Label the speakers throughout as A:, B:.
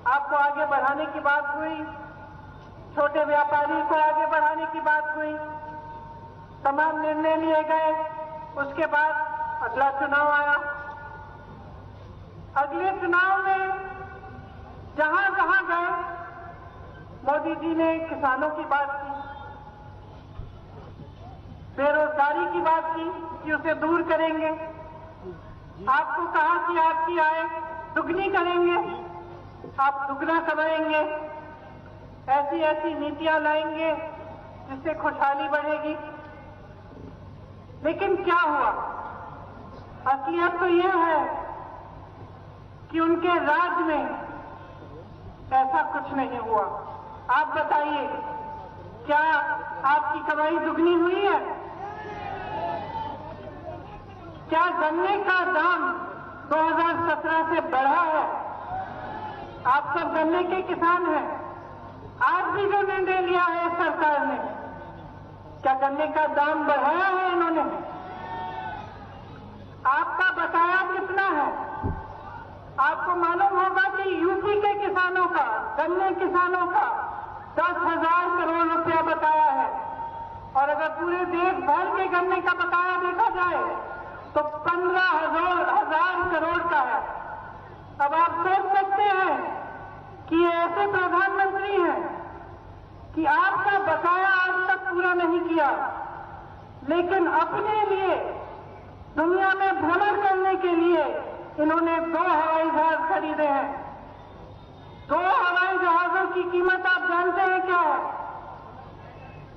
A: आपको आगे बढ़ाने की बात हुई, छोटे व्यापारी को आगे बढ़ाने की बात हुई, तमाम निर्णय लिए गए। उसके बाद अगला चुनाव आया। अगले चुनाव में जहां जहां गए मोदी जी ने किसानों की बात की, बेरोजगारी की बात की कि उसे दूर करेंगे। आपको कहा कि आपकी आय दुगनी करेंगे, आप दुगना कमाएंगे, ऐसी ऐसी नीतियां लाएंगे जिससे खुशहाली बढ़ेगी। लेकिन क्या हुआ? असलियत तो यह है कि उनके राज में ऐसा कुछ नहीं हुआ। आप बताइए, क्या आपकी कमाई दुगनी हुई है? क्या गन्ने का दाम 2017 से बढ़ा है? आप सब गन्ने के किसान हैं। आज भी जो निर्णय लिया है सरकार ने, क्या गन्ने का दाम बढ़ाया है इन्होंने? आपका बकाया कितना है? आपको मालूम होगा कि यूपी के किसानों का, गन्ने किसानों का 10,000 करोड़ रुपया बकाया है, और अगर पूरे देश भर के गन्ने का बकाया देखा जाए तो 15,000 करोड़ का है। अब आप सोच सकते हैं कि ये ऐसे प्रधानमंत्री हैं कि आपका बकाया आज तक पूरा नहीं किया, लेकिन अपने लिए दुनिया में भ्रमण करने के लिए इन्होंने 2 हवाई जहाज खरीदे हैं। 2 हवाई जहाजों की कीमत आप जानते हैं क्या है?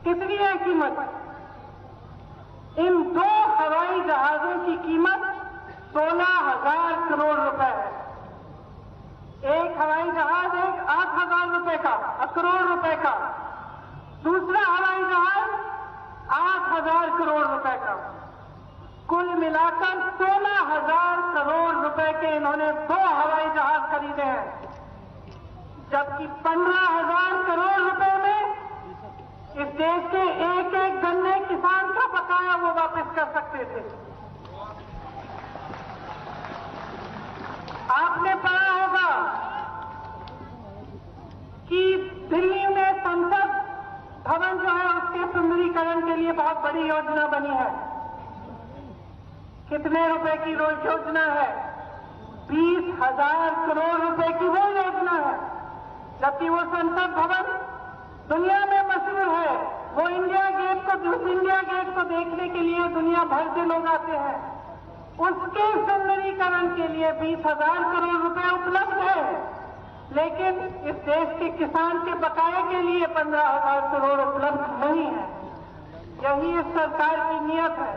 A: कितनी है कीमत? इन 2 हवाई जहाजों की कीमत 16,000 करोड़ रुपए है। एक हवाई जहाज 8,000 रुपए का, करोड़ रुपए का, दूसरा हवाई जहाज 8,000 करोड़ रुपए का। कुल मिलाकर 16,000 करोड़ रुपए के इन्होंने 2 हवाई जहाज खरीदे हैं, जबकि 15,000 करोड़ रुपए में इस देश के एक एक गन्ने किसान का बकाया वो वापस कर सकते थे। आपने पढ़ा होगा कि दिल्ली में संसद भवन जो है उसके सुंदरीकरण के लिए बहुत बड़ी योजना बनी है। कितने रुपए की योजना है? 20,000 करोड़ रुपए की वो योजना है, जबकि वो संसद भवन दुनिया में मशहूर है। वो उस इंडिया गेट को देखने के लिए दुनिया भर से लोग आते हैं। उसके सुंदरीकरण के लिए 20,000 करोड़ रुपए उपलब्ध है, लेकिन इस देश के किसान के बकाये के लिए 15,000 करोड़ उपलब्ध नहीं है। यही इस सरकार की नीयत है।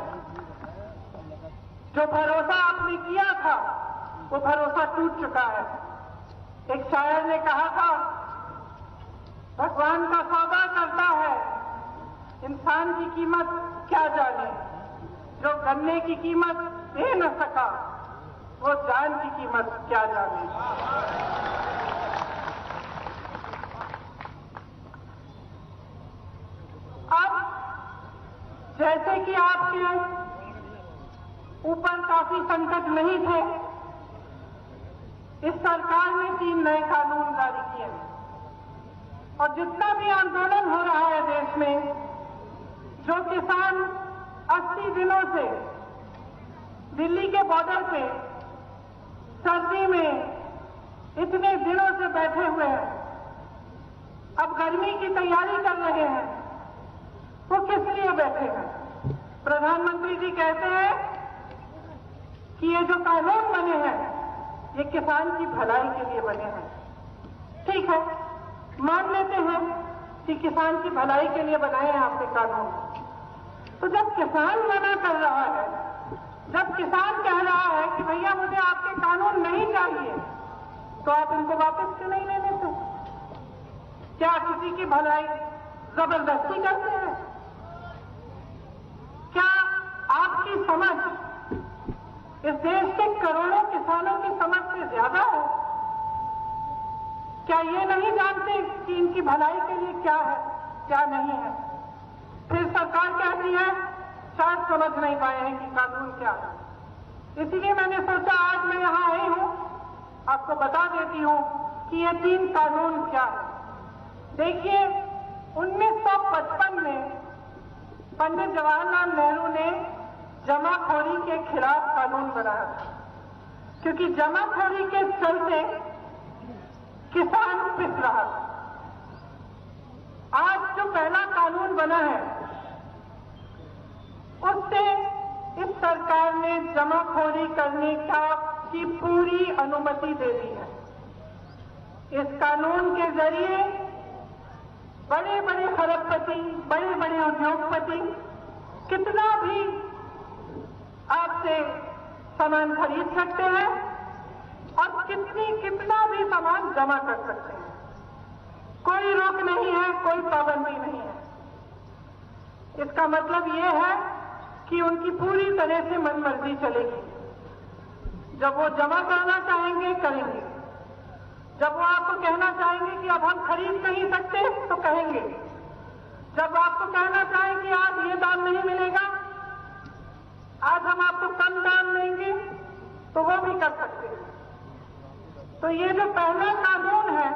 A: जो भरोसा आपने किया था वो भरोसा टूट चुका है। एक शायर ने कहा था, भगवान का सौदा करता है, इंसान की कीमत क्या जाने। जो गन्ने की कीमत दे न सका वो जान की कीमत क्या जाने। अब जैसे कि आपके ऊपर काफी संकट नहीं थे, इस सरकार ने 3 नए कानून जारी किए हैं, और जितना भी आंदोलन हो रहा है देश में, जो किसान 80 दिनों से दिल्ली के बॉर्डर पे सर्दी में इतने दिनों से बैठे हुए हैं, अब गर्मी की तैयारी कर रहे हैं, वो किस लिए बैठे हैं? प्रधानमंत्री जी कहते हैं कि ये जो कानून बने हैं ये किसान की भलाई के लिए बने हैं। ठीक है, मान लेते हैं कि किसान की भलाई के लिए बनाए हैं आपने कानून। तो जब किसान मना कर रहा है, जब किसान कह रहा है कि भैया मुझे आपके कानून नहीं चाहिए, तो आप इनको वापस क्यों नहीं ले लेते? क्या किसी की भलाई जबरदस्ती करते हैं? क्या आपकी समझ इस देश के करोड़ों किसानों की समझ से ज्यादा है? क्या ये नहीं जानते कि इनकी भलाई के लिए क्या है, क्या नहीं है? फिर सरकार कहती है शायद समझ नहीं पाए हैं कि कानून क्या है। इसलिए मैंने सोचा आज मैं यहां आई हूं, आपको बता देती हूं कि ये 3 कानून क्या है। देखिए, 1955 में पंडित जवाहरलाल नेहरू ने जमाखोरी के खिलाफ कानून बनाया था, क्योंकि जमाखोरी के चलते किसान पिस रहा था। आज जो पहला कानून बना है, उससे इस सरकार ने जमाखोरी करने की पूरी अनुमति दे दी है। इस कानून के जरिए बड़े बड़े खरबपति, बड़े बड़े उद्योगपति कितना भी आपसे सामान खरीद सकते हैं और कितना भी सामान जमा कर सकते हैं। कोई रोक नहीं है, कोई पाबंदी नहीं है। इसका मतलब ये है कि उनकी पूरी तरह से मनमर्जी चलेगी। जब वो जमा करना चाहेंगे, करेंगे। जब वो आपको कहना चाहेंगे कि अब हम खरीद नहीं सकते, तो कहेंगे। जब आपको कहना चाहें कि आज ये दाम नहीं मिलेगा, आज हम आपको कम दाम देंगे, तो वो भी कर सकते हैं। तो ये जो पहला कानून है,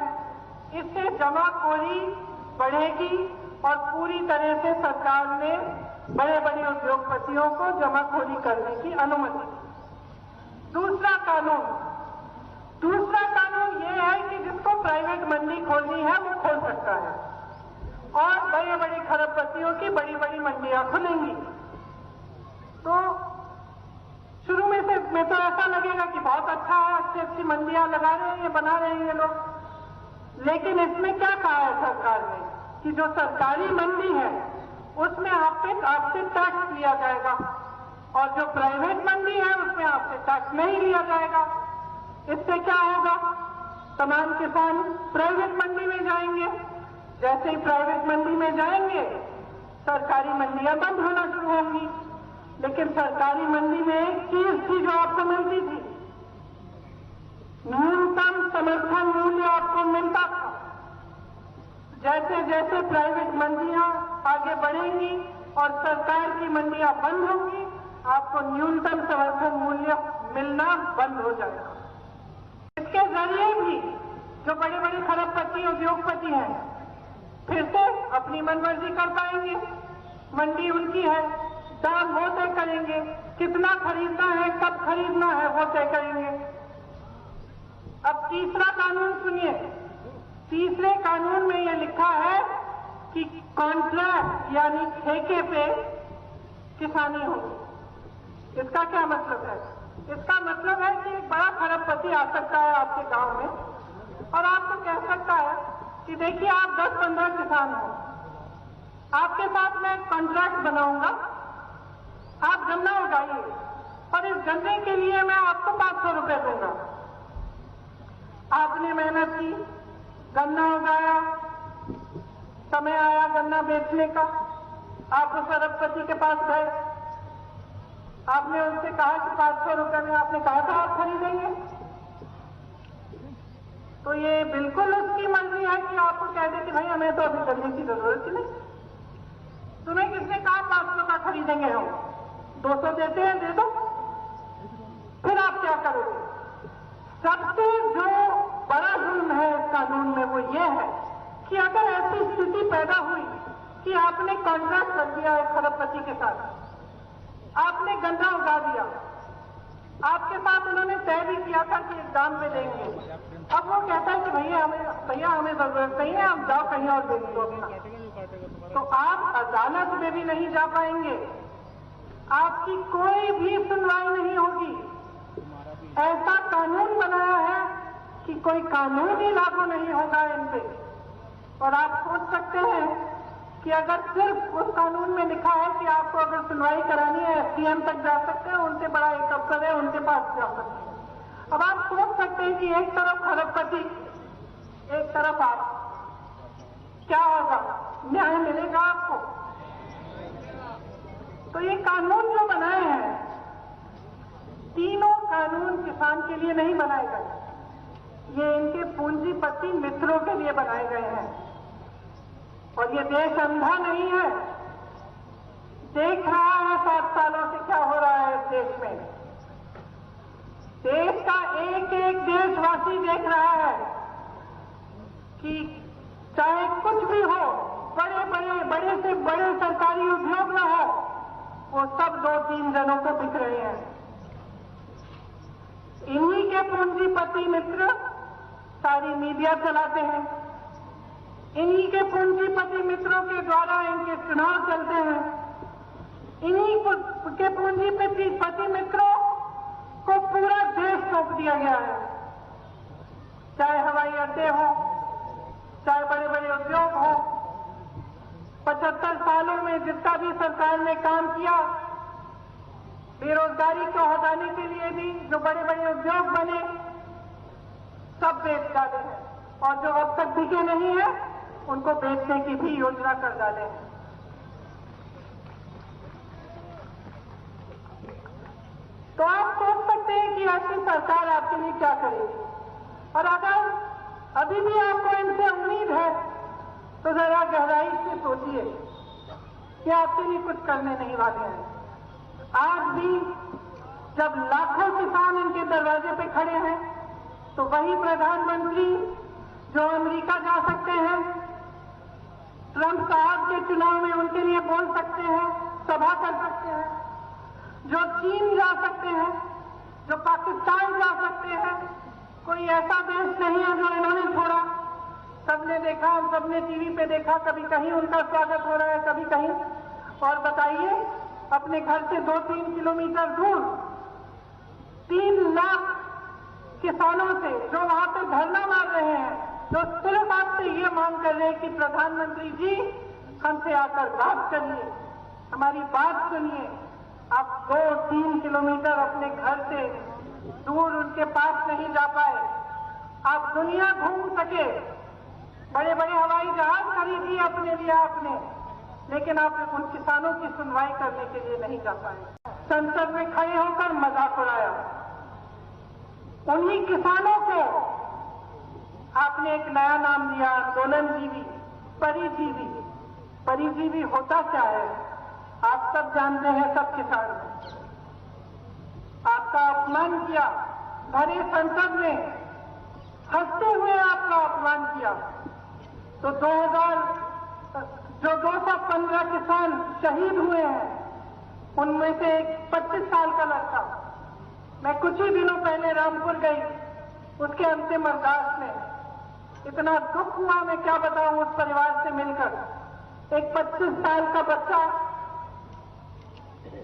A: इससे जमाखोरी बढ़ेगी और पूरी तरह से सरकार ने बड़े बड़े उद्योगपतियों को जमाखोरी करने की अनुमति दी। दूसरा कानून ये है कि जिसको प्राइवेट मंडी खोलनी है, वो खोल सकता है और बड़े बड़े खरबपतियों की बड़ी बड़ी मंडियां खुलेंगी। तो शुरू में तो ऐसा लगेगा कि बहुत अच्छा है, अच्छी अच्छी मंडियां लगा रहे हैं, ये बना रहे हैं ये लोग। लेकिन इसमें क्या कहा है सरकार ने कि जो सरकारी मंडी है, उसमें आपसे टैक्स लिया जाएगा और जो प्राइवेट मंडी है, उसमें आपसे टैक्स नहीं लिया जाएगा। इससे क्या होगा? तमाम किसान प्राइवेट मंडी में जाएंगे। जैसे ही प्राइवेट मंडी में जाएंगे, सरकारी मंडियां बंद होना शुरू होंगी। लेकिन सरकारी मंडी में एक चीज थी जो आपको मिलती थी, न्यूनतम समर्थन मूल्य आपको मिलता था। जैसे जैसे प्राइवेट मंडियां आगे बढ़ेंगी और सरकार की मंडियां बंद होंगी, आपको न्यूनतम समर्थन मूल्य मिलना बंद हो जाएगा। इसके जरिए भी जो बड़े बड़े खरबपति, उद्योगपति हैं, फिर से अपनी मनमर्जी कर पाएंगे। मंडी उनकी है, दाम वो तय करेंगे, कितना खरीदना है, कब खरीदना है, वो तय करेंगे। अब तीसरा कानून सुनिए। तीसरे कानून में ये लिखा है कि कॉन्ट्रैक्ट यानी ठेके पे किसानी होगी। इसका क्या मतलब है? इसका मतलब है कि एक बड़ा खरबपति आ सकता है आपके गांव में और आपको कह सकता है कि देखिए, आप 10-15 किसान हो, आपके साथ मैं कॉन्ट्रैक्ट बनाऊंगा, आप गन्ना उगाइए और इस गन्ने के लिए मैं आपको 500 रुपए दूंगा। आपने मेहनत की, गन्ना उगाया, समय आया गन्ना बेचने का, आप उस खरबपति के पास गए, आपने उनसे कहा कि 500 रुपए में आपने कहा था आप खरीदेंगे। तो ये बिल्कुल उसकी मर्जी है कि आपको कह दे कि भाई हमें तो अभी गन्ने की जरूरत ही नहीं, तुम्हें किसने कहा 500 का खरीदेंगे, हम 200 देते हैं, दे दो। फिर आप क्या करोगे? सबसे जो बड़ा जुल्म है इस कानून में वो ये है कि अगर ऐसी स्थिति पैदा हुई कि आपने कॉन्ट्रैक्ट कर दिया है खरबपति के साथ, आपने गन्ना उगा दिया, आपके साथ उन्होंने तय भी किया था कि एक दाम पे देंगे, अब वो कहता है कि भैया हमें जरूरत नहीं है, आप जाओ कहीं और दे दो अपना, तो आप अदालत में भी नहीं जा पाएंगे, आपकी कोई भी सुनवाई नहीं होगी। ऐसा कानून बनाया है कि कोई कानून ही लागू नहीं होगा इन पे। और आप सोच सकते हैं कि अगर सिर्फ उस कानून में लिखा है कि आपको अगर सुनवाई करानी है एसडीएम तक जा सकते हैं, उनसे बड़ा एक अफसर है, उनके पास जा सकते हैं। अब आप सोच सकते हैं कि एक तरफ खरबपति, एक तरफ आप, क्या होगा? न्याय मिलेगा आपको? तो ये कानून जो बनाए हैं, तीनों कानून किसान के लिए नहीं बनाए गए, ये इनके पूंजीपति मित्रों के लिए बनाए गए हैं। और ये देश अंधा नहीं है, देख रहा है 7 सालों से क्या हो रहा है इस देश में। देश का एक एक देशवासी देख रहा है कि चाहे कुछ भी हो, बड़े से बड़े सरकारी उद्योग न हो, वो सब 2-3 जनों को बिक रहे हैं। इन्हीं के पूंजीपति मित्र सारी मीडिया चलाते हैं, इन्हीं के पूंजीपति मित्रों के द्वारा इनके चुनाव चलते हैं, इन्हीं के पूंजीपति मित्रों को पूरा देश सौंप दिया गया है। चाहे हवाई अड्डे हो, चाहे बड़े बड़े उद्योग हो, 75 सालों में जितना भी सरकार ने काम किया, बेरोजगारी को हटाने के लिए भी जो बड़े बड़े उद्योग बने, सब बेच डाले हैं, और जो अब तक बिके नहीं है उनको बेचने की भी योजना कर डाले हैं। तो आप सोच सकते हैं कि ऐसी सरकार आपके लिए क्या करेगी, और अगर अभी भी आपको इनसे उम्मीद है तो जरा गहराई से सोचिए कि आपके लिए कुछ करने नहीं वाले हैं। आज भी जब लाखों किसान इनके दरवाजे पे खड़े हैं, तो वही प्रधानमंत्री जो अमेरिका जा सकते हैं, ट्रंप साहब के चुनाव में उनके लिए बोल सकते हैं, सभा कर सकते हैं, जो चीन जा सकते हैं, जो पाकिस्तान जा सकते हैं, कोई ऐसा देश नहीं है जो इन्होंने छोड़ा। सबने देखा, हम सबने टीवी पे देखा, कभी कहीं उनका स्वागत हो रहा है, कभी कहीं। और बताइए, अपने घर से 2-3 किलोमीटर दूर 3 लाख किसानों से जो वहां पर धरना मार रहे हैं, जो सिर्फ आपसे ये मांग कर रहे हैं कि प्रधानमंत्री जी हमसे आकर बात करिए, हमारी बात सुनिए। आप 2-3 किलोमीटर अपने घर से दूर उनके पास नहीं जा पाए, आप दुनिया घूम सके, बड़े बड़े हवाई जहाज खरीदिए अपने लिए आपने, लेकिन आप उन किसानों की सुनवाई करने के लिए नहीं जा पाए। संसद में खड़े होकर मजाक उड़ाया। उन्हीं किसानों को आपने एक नया नाम दिया, आंदोलनजीवी, परिजीवी। परिजीवी होता क्या है आप सब जानते हैं, सब किसान। आपका अपमान किया, भरे संसद में हंसते हुए आपका अपमान किया। तो 215 किसान शहीद हुए हैं, उनमें से एक 25 साल का लड़का। मैं कुछ ही दिनों पहले रामपुर गई, उसके अंतिम अरदास में इतना दुख हुआ, मैं क्या बताऊं उस परिवार से मिलकर। एक 25 साल का बच्चा,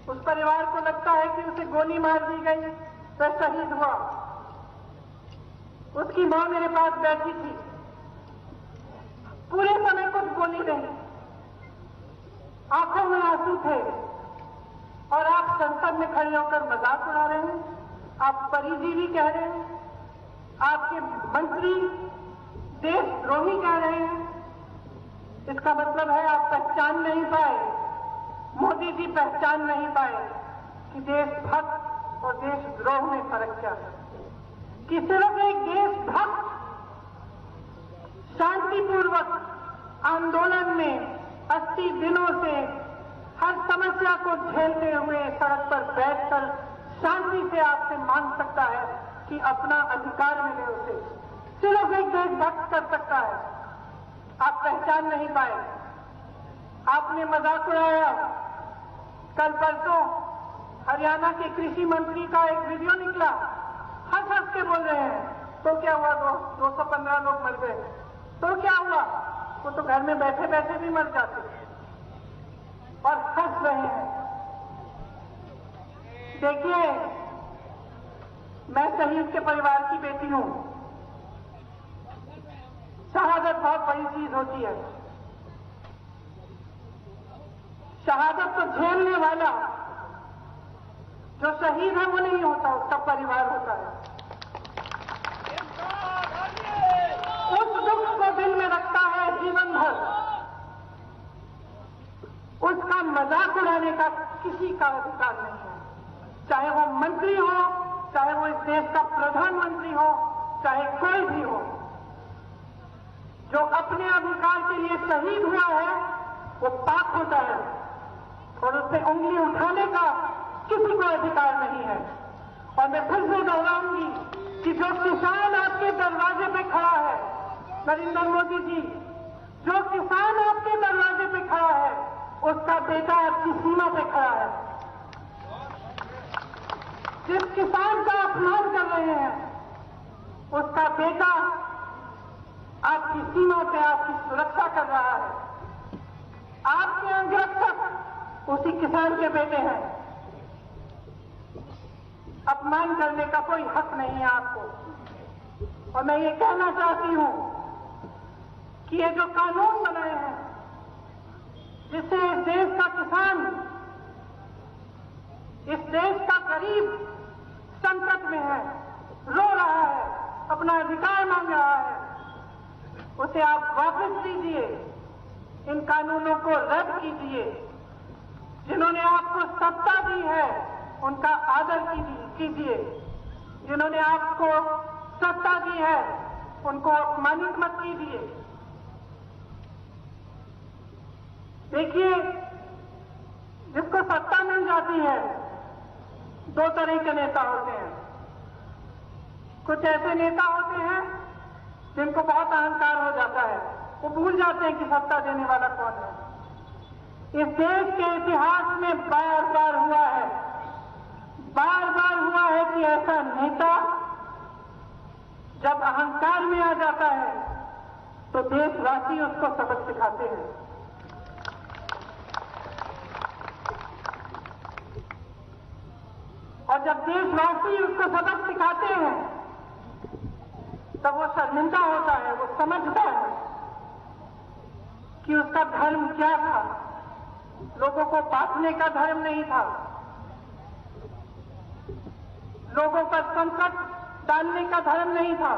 A: उस परिवार को लगता है कि उसे गोली मार दी गई, वह शहीद हुआ। उसकी मां मेरे पास बैठी थी, पूरे समय कुछ बोली नहीं, आंखों में आंसू थे, और आप संसद में खड़े होकर मजाक उड़ा रहे हैं, आप परिजीवी कह रहे हैं, आपके मंत्री देशद्रोही कह रहे हैं। इसका मतलब है आप पहचान नहीं पाए, मोदी जी पहचान नहीं पाए कि देशभक्त और देशद्रोह में फर्क क्या है। कि सिर्फ एक देशभक्त शांतिपूर्वक आंदोलन में 80 दिनों से हर समस्या को झेलते हुए सड़क पर बैठकर शांति से आपसे मांग सकता है कि अपना अधिकार मिले उसे। सिर्फ एक देशभक्त कर सकता है। आप पहचान नहीं पाए, आपने मजाक उड़ाया। कल परसों हरियाणा के कृषि मंत्री का एक वीडियो निकला, हंस हंस के बोल रहे हैं, तो क्या हुआ, 215 लोग मर गए, तो क्या हुआ, वो तो घर में बैठे बैठे भी मर जाते, और हंस रहे हैं। देखिए, मैं शहीद के परिवार की बेटी हूं। शहादत बहुत बड़ी चीज होती है। शहादत तो झेलने वाला जो शहीद है वो नहीं होता, उसका परिवार होता है। उस दुख को दिल में रखता है जीवन भर। उसका मजाक उड़ाने का किसी का अधिकार नहीं है, चाहे वो मंत्री हो, चाहे वो इस देश का प्रधानमंत्री हो, चाहे कोई भी हो। जो अपने अधिकार के लिए शहीद हुआ है वो पाक होता है, और उससे उंगली उठाने का किसी को अधिकार नहीं है। और मैं फिर से दोहराऊंगी कि जो किसान आपके दरवाजे पे खड़ा है, नरेंद्र मोदी जी, जो किसान आपके दरवाजे पे खड़ा है उसका बेटा आपकी सीमा पे खड़ा है। जिस किसान का अपमान कर रहे हैं उसका बेटा आपकी सीमा पे आपकी सुरक्षा कर रहा है। आपके अंगरक्षक उसी किसान के बेटे हैं। अपमान करने का कोई हक नहीं है आपको। और मैं ये कहना चाहती हूं कि ये जो कानून बनाए हैं जिससे इस देश का किसान, इस देश का गरीब संकट में है, रो रहा है, अपना अधिकार मांग रहा है, उसे आप वापस लीजिए। इन कानूनों को रद्द कीजिए। जिन्होंने आपको सत्ता दी है उनका आदर कीजिए। जिन्होंने आपको सत्ता दी है उनको अपमानित मत कीजिए। देखिए, जिसको सत्ता मिल जाती है दो तरह के नेता होते हैं। कुछ ऐसे नेता होते हैं जिनको बहुत अहंकार हो जाता है, वो भूल जाते हैं कि सत्ता देने वाला कौन है। इस देश के इतिहास में बार बार हुआ है कि ऐसा नेता जब अहंकार में आ जाता है तो देशवासी उसको सबक सिखाते हैं। और जब देशवासी उसको सबक सिखाते हैं तब वो शर्मिंदा होता है। वो समझता है कि उसका धर्म क्या था। लोगों को बांटने का धर्म नहीं था, लोगों पर संकट डालने का धर्म नहीं था।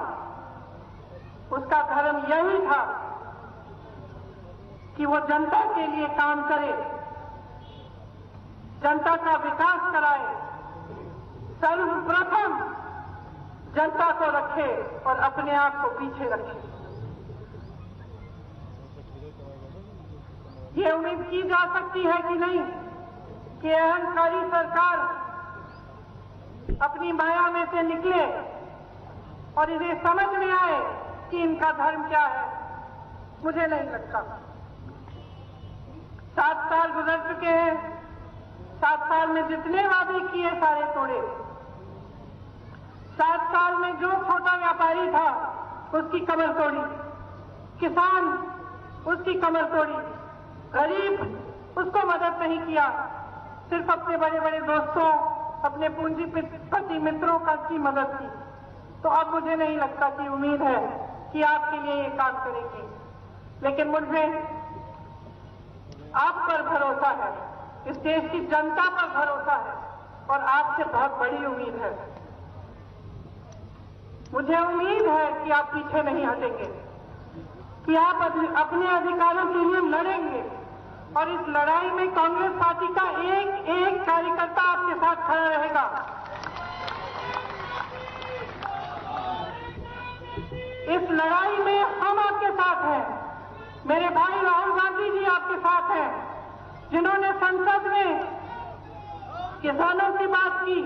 A: उसका धर्म यही था कि वो जनता के लिए काम करे, जनता का विकास कराए, सर्वप्रथम जनता को रखे और अपने आप को पीछे रखे। ये उम्मीद की जा सकती है कि नहीं कि अहंकारी सरकार अपनी माया में से निकले और इन्हें समझ में आए कि इनका धर्म क्या है। मुझे नहीं लगता। 7 साल गुजर चुके हैं। 7 साल में जितने वादे किए सारे तोड़े। 7 साल में जो छोटा व्यापारी था उसकी कमर तोड़ी, किसान उसकी कमर तोड़ी, गरीब उसको मदद नहीं किया, सिर्फ अपने बड़े बड़े दोस्तों, अपने पूंजीपति मित्रों का की मदद की। तो अब मुझे नहीं लगता कि उम्मीद है कि आपके लिए ये काम करेंगे। लेकिन मुझे आप पर भरोसा है, इस देश की जनता पर भरोसा है और आपसे बहुत बड़ी उम्मीद है। मुझे उम्मीद है कि आप पीछे नहीं हटेंगे, कि आप अपने अधिकारों के लिए लड़ेंगे और इस लड़ाई में कांग्रेस पार्टी का एक एक कार्यकर्ता आपके साथ खड़ा रहेगा। इस लड़ाई में हम आपके साथ हैं। मेरे भाई राहुल गांधी जी आपके साथ हैं, जिन्होंने संसद में किसानों की बात की,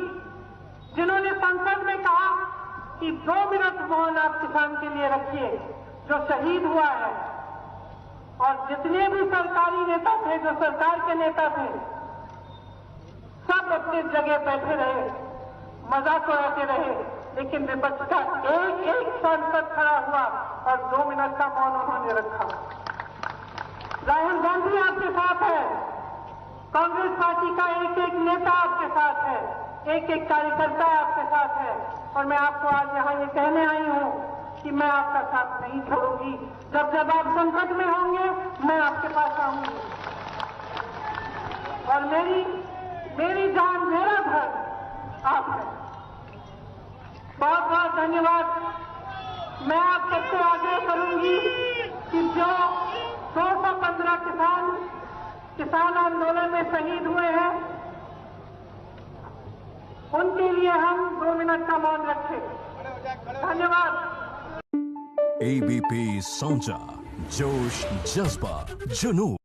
A: जिन्होंने संसद में कहा कि 2 मिनट मौन आप किसान के लिए रखिए जो शहीद हुआ है। और जितने भी सरकारी नेता थे, जो सरकार के नेता थे, सब अपनी जगह बैठे रहे, मजाक उड़ाते रहे। लेकिन विपक्ष का एक एक सांसद खड़ा हुआ और 2 मिनट का मौन उन्होंने रखा। राहुल गांधी आपके साथ है, कांग्रेस पार्टी का एक एक नेता आपके साथ है, एक एक कार्यकर्ता आपके साथ है। और मैं आपको आज यहाँ ये कहने आई हूँ कि मैं आपका साथ नहीं छोड़ूंगी। जब जब आप संकट में होंगे मैं आपके पास आऊंगी। और मेरी जान, मेरा घर आप है। बहुत बहुत धन्यवाद। मैं आप सबसे आग्रह करूंगी कि जो 215 किसान आंदोलन में शहीद हुए हैं उनके लिए हम 2 मिनट का मौन रखें। धन्यवाद।
B: ABP Sonja, जोश, जज्बा, जुनून।